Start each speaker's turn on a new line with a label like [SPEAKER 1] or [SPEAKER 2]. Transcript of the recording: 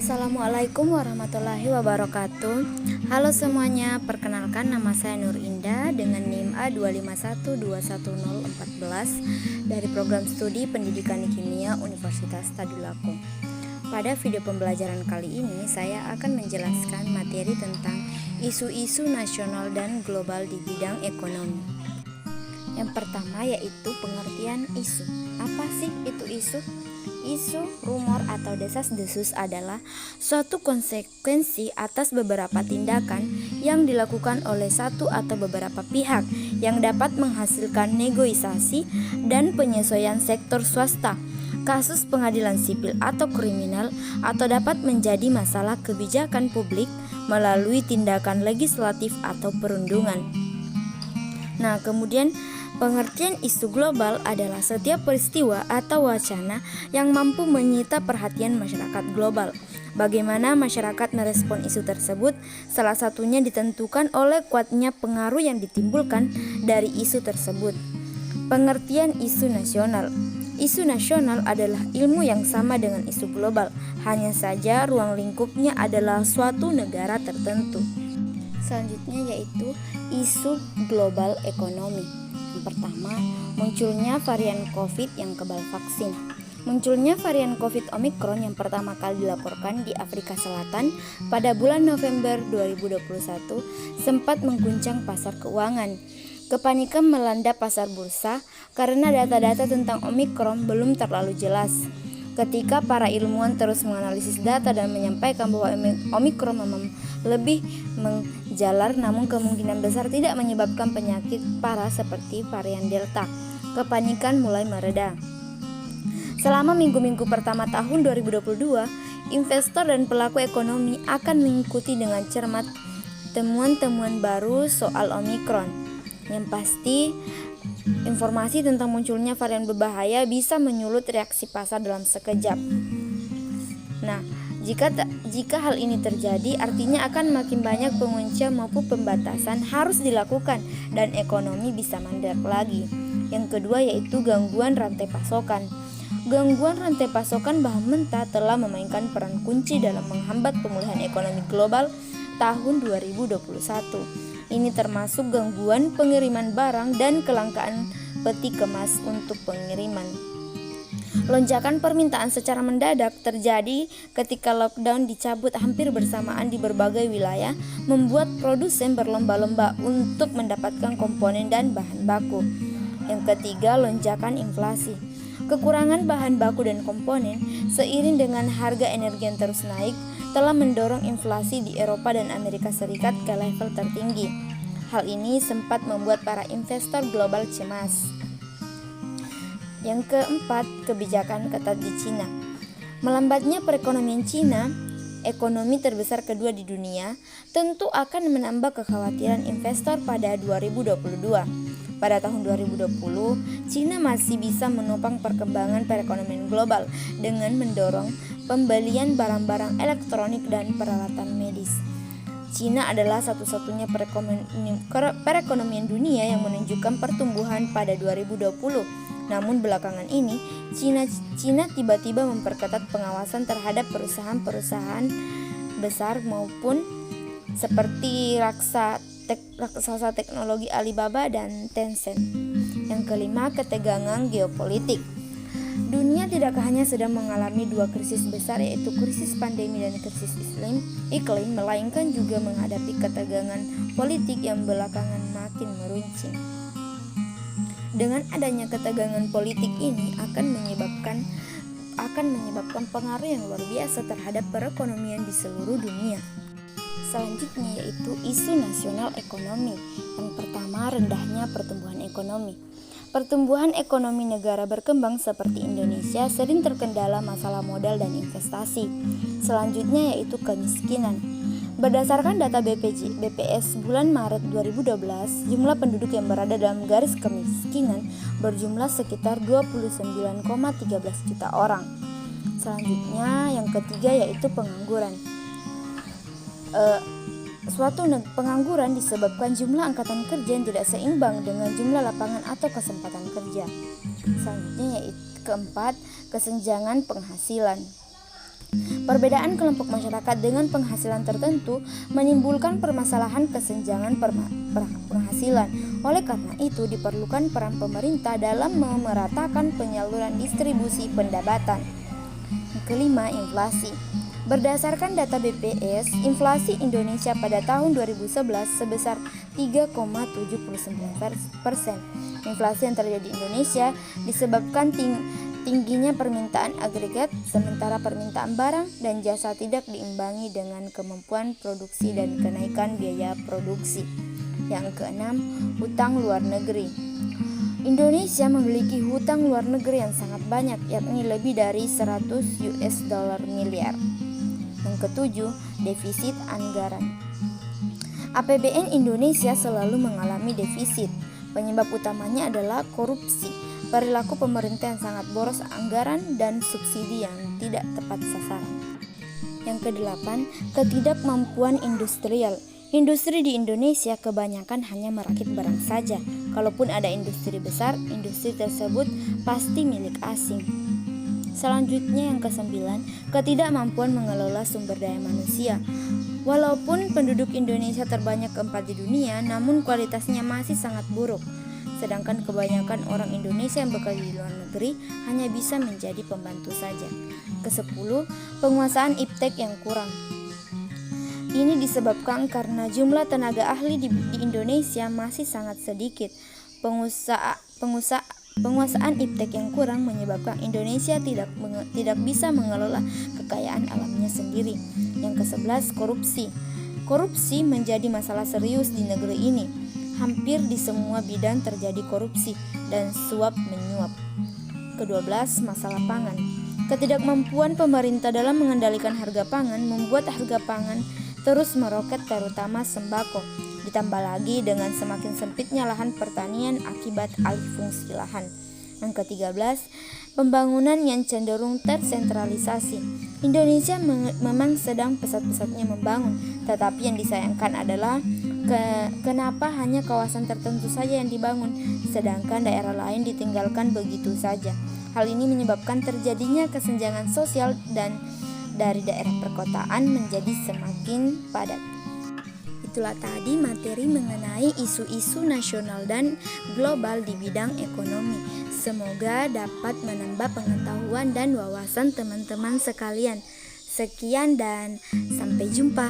[SPEAKER 1] Assalamualaikum warahmatullahi wabarakatuh. Halo semuanya, perkenalkan nama saya Nur Indah dengan NIM A251211014 dari program studi Pendidikan Kimia Universitas Tadulako. Pada video pembelajaran kali ini saya akan menjelaskan materi tentang isu-isu nasional dan global di bidang ekonomi. Yang pertama yaitu pengertian isu. Apa sih itu isu? Isu, rumor, atau desas-desus adalah suatu konsekuensi atas beberapa tindakan yang dilakukan oleh satu atau beberapa pihak yang dapat menghasilkan negosiasi dan penyesuaian sektor swasta, kasus pengadilan sipil atau kriminal, atau dapat menjadi masalah kebijakan publik melalui tindakan legislatif atau perundungan. Nah, kemudian pengertian isu global adalah setiap peristiwa atau wacana yang mampu menyita perhatian masyarakat global. Bagaimana masyarakat merespon isu tersebut, salah satunya ditentukan oleh kuatnya pengaruh yang ditimbulkan dari isu tersebut. Pengertian isu nasional. Isu nasional adalah ilmu yang sama dengan isu global, hanya saja ruang lingkupnya adalah suatu negara tertentu. Selanjutnya yaitu isu global ekonomi. Yang pertama, munculnya varian COVID yang kebal vaksin. Munculnya varian COVID Omicron yang pertama kali dilaporkan di Afrika Selatan pada bulan November 2021 sempat mengguncang pasar keuangan. Kepanikan melanda pasar bursa karena data-data tentang Omicron belum terlalu jelas. Ketika para ilmuwan terus menganalisis data dan menyampaikan bahwa Omicron memang lebih menjalar, namun kemungkinan besar tidak menyebabkan penyakit parah seperti varian Delta, kepanikan mulai mereda. Selama minggu-minggu pertama tahun 2022, investor dan pelaku ekonomi akan mengikuti dengan cermat temuan-temuan baru soal Omicron. Yang pasti, informasi tentang munculnya varian berbahaya bisa menyulut reaksi pasar dalam sekejap. Nah, jika hal ini terjadi, artinya akan makin banyak penguncian maupun pembatasan harus dilakukan dan ekonomi bisa mandek lagi. Yang kedua yaitu gangguan rantai pasokan. Gangguan rantai pasokan bahan mentah telah memainkan peran kunci dalam menghambat pemulihan ekonomi global tahun 2021. Ini termasuk gangguan pengiriman barang dan kelangkaan peti kemas untuk pengiriman. Lonjakan permintaan secara mendadak terjadi ketika lockdown dicabut hampir bersamaan di berbagai wilayah, membuat produsen berlomba-lomba untuk mendapatkan komponen dan bahan baku. Yang ketiga, lonjakan inflasi. Kekurangan bahan baku dan komponen seiring dengan harga energi yang terus naik telah mendorong inflasi di Eropa dan Amerika Serikat ke level tertinggi. Hal ini sempat membuat para investor global cemas. Yang keempat, kebijakan ketat di Cina. Melambatnya perekonomian Cina, ekonomi terbesar kedua di dunia, tentu akan menambah kekhawatiran investor pada 2022. Pada tahun 2020, Cina masih bisa menopang perkembangan perekonomian global dengan mendorong pembelian barang-barang elektronik dan peralatan medis. Cina adalah satu-satunya perekonomian dunia yang menunjukkan pertumbuhan pada 2020. Namun belakangan ini, Cina tiba-tiba memperketat pengawasan terhadap perusahaan-perusahaan besar maupun seperti raksasa teknologi Alibaba dan Tencent. Yang kelima, ketegangan geopolitik. Dunia tidak hanya sedang mengalami dua krisis besar, yaitu krisis pandemi dan krisis iklim, melainkan juga menghadapi ketegangan politik yang belakangan makin meruncing. Dengan adanya ketegangan politik ini akan menyebabkan pengaruh yang luar biasa terhadap perekonomian di seluruh dunia. Selanjutnya yaitu isu nasional ekonomi. Yang pertama, rendahnya pertumbuhan ekonomi. Pertumbuhan ekonomi negara berkembang seperti Indonesia sering terkendala masalah modal dan investasi. Selanjutnya yaitu kemiskinan. Berdasarkan data BPS bulan Maret 2012, jumlah penduduk yang berada dalam garis kemiskinan berjumlah sekitar 29,13 juta orang. Selanjutnya yang ketiga yaitu pengangguran. Suatu pengangguran disebabkan jumlah angkatan kerja yang tidak seimbang dengan jumlah lapangan atau kesempatan kerja. Selanjutnya yaitu keempat, kesenjangan penghasilan. Perbedaan kelompok masyarakat dengan penghasilan tertentu menimbulkan permasalahan kesenjangan penghasilan. Oleh karena itu, diperlukan peran pemerintah dalam memeratakan penyaluran distribusi pendapatan. Kelima, inflasi. Berdasarkan data BPS, inflasi Indonesia pada tahun 2011 sebesar 3,79%. Inflasi yang terjadi di Indonesia disebabkan tingginya permintaan agregat, sementara permintaan barang dan jasa tidak diimbangi dengan kemampuan produksi dan kenaikan biaya produksi. Yang keenam, hutang luar negeri. Indonesia memiliki hutang luar negeri yang sangat banyak, yakni lebih dari 100 US dollar miliar. Yang ketujuh, defisit anggaran. APBN Indonesia selalu mengalami defisit. Penyebab utamanya adalah korupsi, perilaku pemerintah yang sangat boros anggaran, dan subsidi yang tidak tepat sasaran. Yang kedelapan, ketidakmampuan industrial. Industri di Indonesia kebanyakan hanya merakit barang saja. Kalaupun ada industri besar, industri tersebut pasti milik asing. Selanjutnya yang kesembilan, ketidakmampuan mengelola sumber daya manusia. Walaupun penduduk Indonesia terbanyak keempat di dunia, namun kualitasnya masih sangat buruk. Sedangkan kebanyakan orang Indonesia yang bekerja di luar negeri hanya bisa menjadi pembantu saja. Kesepuluh, penguasaan iptek yang kurang. Ini disebabkan karena jumlah tenaga ahli di Indonesia masih sangat sedikit. Penguasaan iptek yang kurang menyebabkan Indonesia tidak bisa mengelola kekayaan alamnya sendiri. Yang ke-11, korupsi. Korupsi menjadi masalah serius di negeri ini. Hampir di semua bidang terjadi korupsi dan suap menyuap. Ke-12, masalah pangan. Ketidakmampuan pemerintah dalam mengendalikan harga pangan membuat harga pangan terus meroket, terutama sembako. Ditambah lagi dengan semakin sempitnya lahan pertanian akibat alih fungsi lahan. Yang ke-13, pembangunan yang cenderung tersentralisasi. Indonesia memang sedang pesat-pesatnya membangun, tetapi yang disayangkan adalah kenapa hanya kawasan tertentu saja yang dibangun, sedangkan daerah lain ditinggalkan begitu saja. Hal ini menyebabkan terjadinya kesenjangan sosial dan dari daerah perkotaan menjadi semakin padat. Itulah tadi materi mengenai isu-isu nasional dan global di bidang ekonomi. Semoga dapat menambah pengetahuan dan wawasan teman-teman sekalian. Sekian dan sampai jumpa.